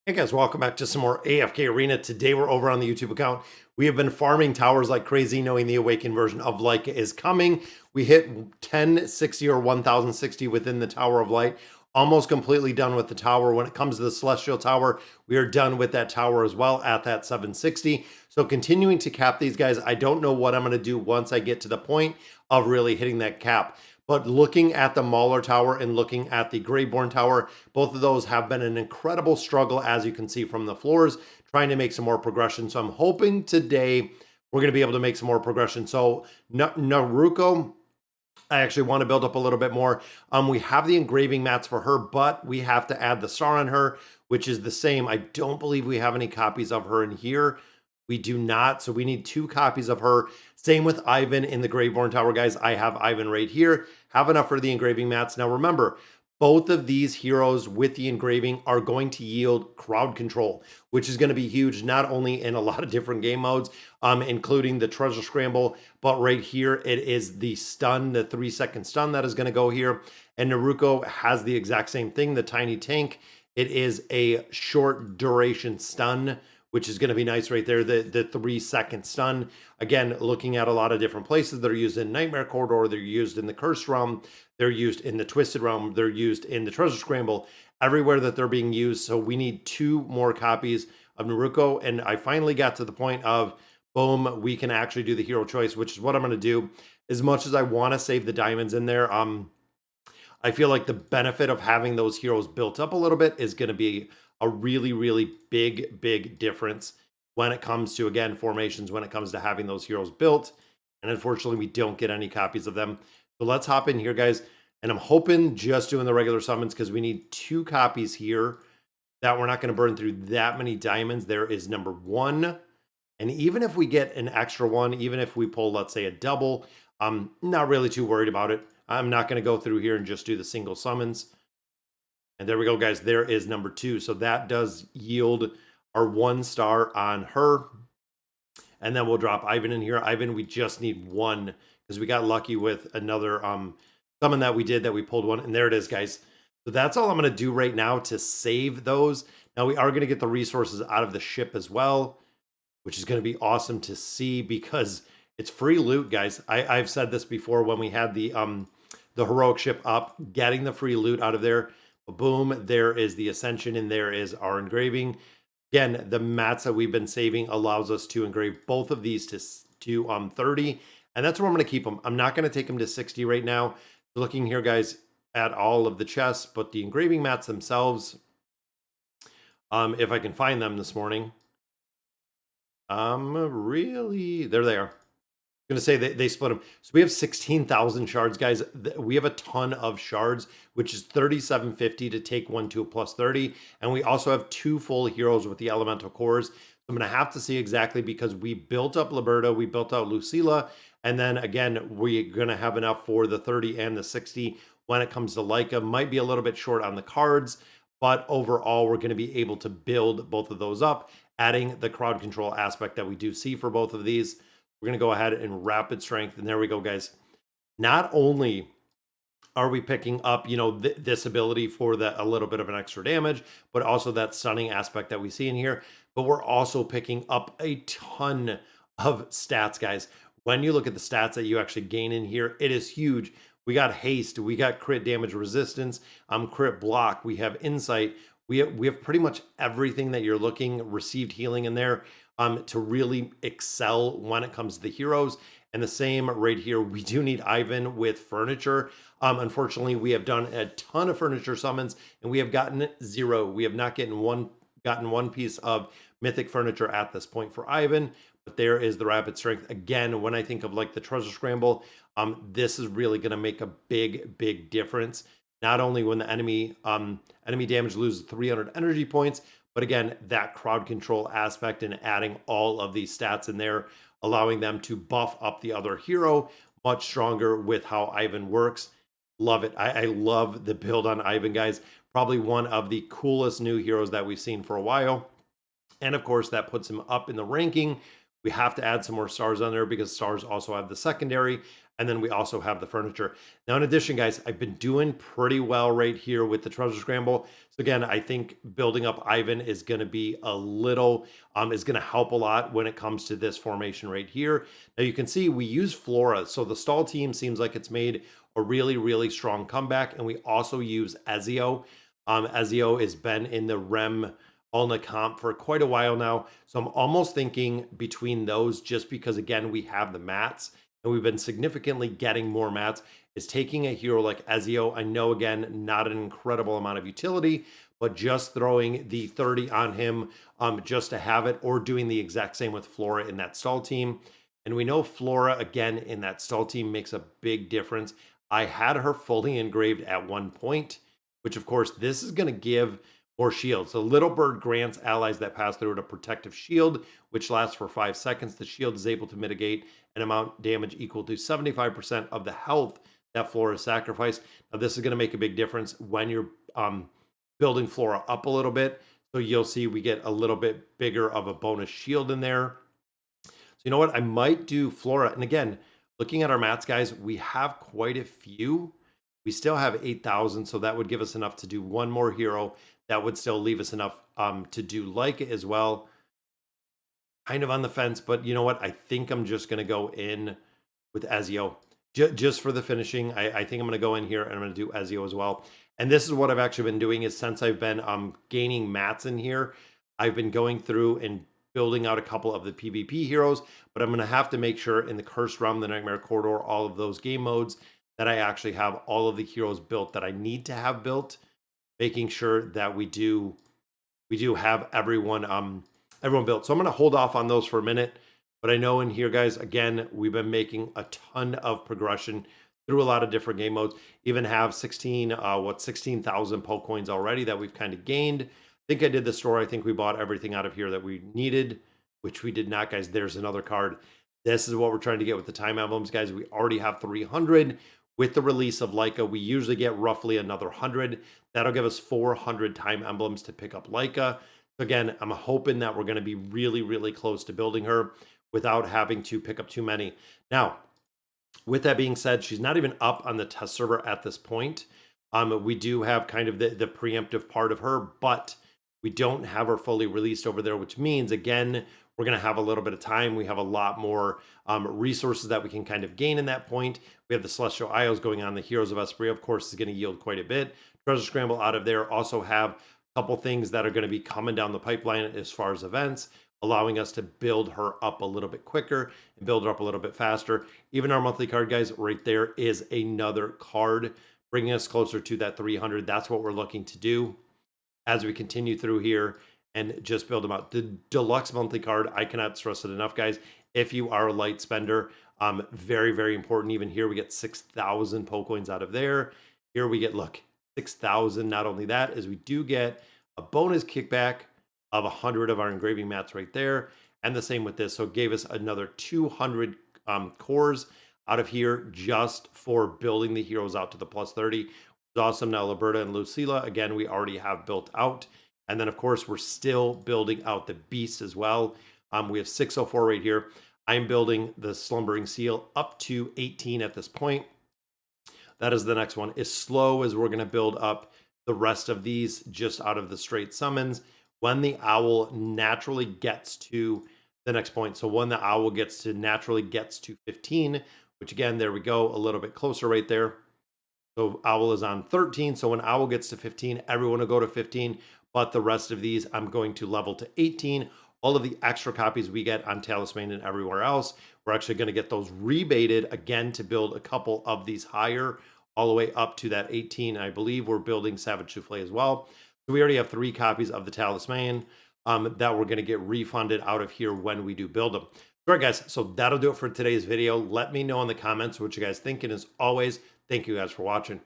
Hey guys, welcome back to some more AFK Arena. Today we're over on the YouTube account. We have been farming towers like crazy, knowing the awakened version of Lyca is coming. We hit 1060 or 1060 within the Tower of Light. Almost completely done with the tower. When it comes to the Celestial Tower, we are done with that tower as well at that 760. So continuing to cap these guys. I don't know what I'm going to do once I get to the point of really hitting that cap. But looking at the Mauler Tower and looking at the Greyborn Tower, both of those have been an incredible struggle, as you can see from the floors, trying to make some more progression. So I'm hoping today we're going to be able to make some more progression. So Naruko, I actually want to build up a little bit more. We have the engraving mats for her, but we have to add the star on her, which is the same. I don't believe we have any copies of her in here. We do not, so we need 2 copies of her. Same with Ivan in the Greyborn Tower, guys. I have Ivan right here. Have enough for the engraving mats. Now remember, both of these heroes with the engraving are going to yield crowd control, which is going to be huge, not only in a lot of different game modes, including the treasure scramble, but right here, it is the stun, the 3-second stun that is going to go here. And Naruko has the exact same thing, the tiny tank. It is a short duration stun, which is going to be nice right there. The 3-second stun. Again, looking at a lot of different places. They're used in Nightmare Corridor. They're used in the Cursed Realm. They're used in the Twisted Realm. They're used in the Treasure Scramble. Everywhere that they're being used. So we need 2 more copies of Naruko. And I finally got to the point of, boom, we can actually do the hero choice, which is what I'm going to do. As much as I want to save the diamonds in there, I feel like the benefit of having those heroes built up a little bit is going to be a really, really big difference when it comes to, again, formations, when it comes to having those heroes built. And unfortunately, we don't get any copies of them. So let's hop in here, guys. And I'm hoping just doing the regular summons because we need 2 copies here that we're not going to burn through that many diamonds. There is number 1. And even if we get an extra one, even if we pull, let's say, a double, I'm not really too worried about it. I'm not going to go through here and just do the single summons. And there we go, guys. There is number 2. So that does yield our 1 star on her. And then we'll drop Ivan in here. Ivan, we just need 1 because we got lucky with another summon that we did that we pulled 1. And there it is, guys. So that's all I'm going to do right now to save those. Now we are going to get the resources out of the ship as well, which is going to be awesome to see because it's free loot, guys. I've said this before when we had the heroic ship up, getting the free loot out of there. Boom, there is the ascension and there is our engraving. Again, the mats that we've been saving allows us to engrave both of these to 30, and that's where I'm going to keep them. I'm not going to take them to 60 right now. Looking here, guys, at all of the chests, but the engraving mats themselves, if I can find them this morning, really, there they are. Going to say they split them. So we have 16,000 shards, guys. We have a ton of shards, which is 3,750 to take 1 to a plus 30. And we also have 2 full heroes with the elemental cores. So I'm going to have to see exactly because we built up Liberta, we built out Lucilla, and then again, we're going to have enough for the 30 and the 60 when it comes to Lyca. Might be a little bit short on the cards, but overall, we're going to be able to build both of those up, adding the crowd control aspect that we do see for both of these. We're going to go ahead and rapid strength. And there we go, guys. Not only are we picking up, this ability for a little bit of an extra damage, but also that stunning aspect that we see in here. But we're also picking up a ton of stats, guys. When you look at the stats that you actually gain in here, it is huge. We got haste, we got crit damage resistance, crit block, we have insight, we have pretty much everything that you're looking, received healing in there. To really excel when it comes to the heroes. And the same right here, we do need Ivan with furniture. Unfortunately, we have done a ton of furniture summons and we have gotten 0. We have not gotten one piece of mythic furniture at this point for Ivan, but there is the rapid strength. Again, when I think of like the treasure scramble, this is really going to make a big difference. Not only when the enemy damage loses 300 energy points, but again, that crowd control aspect and adding all of these stats in there, allowing them to buff up the other hero much stronger with how Ivan works. Love it. I love the build on Ivan, guys. Probably one of the coolest new heroes that we've seen for a while. And of course, that puts him up in the ranking, We have to add some more stars on there because stars also have the secondary, and then we also have the furniture. Now, in addition, guys, I've been doing pretty well right here with the treasure scramble. So again, I think building up Ivan is going to be a little, is going to help a lot when it comes to this formation right here. Now you can see we use Flora. So the stall team seems like it's made a really, really strong comeback. And we also use Ezio. Ezio has been in the Rem Ulna comp for quite a while now. So I'm almost thinking between those, just because again, we have the mats and we've been significantly getting more mats, is taking a hero like Ezio. I know, again, not an incredible amount of utility, but just throwing the 30 on him just to have it, or doing the exact same with Flora in that stall team. And we know Flora, again, in that stall team makes a big difference. I had her fully engraved at one point, which of course, this is going to give more shields. The little bird grants allies that pass through it a protective shield, which lasts for 5 seconds. The shield is able to mitigate an amount damage equal to 75% of the health that Flora sacrificed. Now, this is going to make a big difference when you're building Flora up a little bit. So you'll see we get a little bit bigger of a bonus shield in there. So you know what? I might do Flora. And again, looking at our mats, guys, we have quite a few. We still have 8,000, so that would give us enough to do one more hero. That would still leave us enough to do Lyca as well. Kind of on the fence, but you know what? I think I'm just going to go in with Ezio. Just for the finishing, I think I'm going to go in here and I'm going to do Ezio as well. And this is what I've actually been doing, is since I've been gaining mats in here, I've been going through and building out a couple of the PvP heroes, but I'm going to have to make sure in the Cursed Realm, the Nightmare Corridor, all of those game modes, that I actually have all of the heroes built that I need to have built, making sure that we do have everyone built. So I'm going to hold off on those for a minute. But I know in here, guys, again, we've been making a ton of progression through a lot of different game modes. Even have 16,000 Poke coins already that we've kind of gained. I think I did the store. I think we bought everything out of here that we needed, which we did not, guys. There's another card. This is what we're trying to get with the time emblems, guys. We already have 300. With the release of Lyca, we usually get roughly another 100. That'll give us 400 time emblems to pick up Lyca. So again, I'm hoping that we're going to be really, really close to building her without having to pick up too many. Now, with that being said, she's not even up on the test server at this point. We do have kind of the preemptive part of her, but we don't have her fully released over there, which means, again, we're going to have a little bit of time. We have a lot more resources that we can kind of gain in that point. We have the Celestial Isles going on. The Heroes of Esprit, of course, is going to yield quite a bit. Treasure Scramble out of there. Also have a couple things that are going to be coming down the pipeline as far as events, allowing us to build her up a little bit quicker and build her up a little bit faster. Even our monthly card, guys, right there is another card, bringing us closer to that 300. That's what we're looking to do as we continue through here and just build them out. The deluxe monthly card, I cannot stress it enough, guys. If you are a light spender, very, very important. Even here, we get 6,000 Poke coins out of there. Here we get, look, 6,000. Not only that, is we do get a bonus kickback of 100 of our engraving mats right there. And the same with this. So it gave us another 200 cores out of here just for building the heroes out to the plus 30. It's awesome. Now, Liberta and Lucilla, again, we already have built out. And then, of course, we're still building out the beasts as well. We have 604 right here. I'm building the Slumbering Seal up to 18 at this point. That is the next one. As slow as we're going to build up the rest of these just out of the straight summons, when the owl naturally gets to the next point. So when the owl naturally gets to 15, which again, there we go, a little bit closer right there. So owl is on 13. So when owl gets to 15, everyone will go to 15. But the rest of these, I'm going to level to 18. All of the extra copies we get on Talisman and everywhere else, we're actually going to get those rebated again to build a couple of these higher, all the way up to that 18. I believe we're building Savage Souffle as well. So we already have 3 copies of the Talisman that we're going to get refunded out of here when we do build them. All right, guys, so that'll do it for today's video. Let me know in the comments what you guys think. And as always, thank you guys for watching.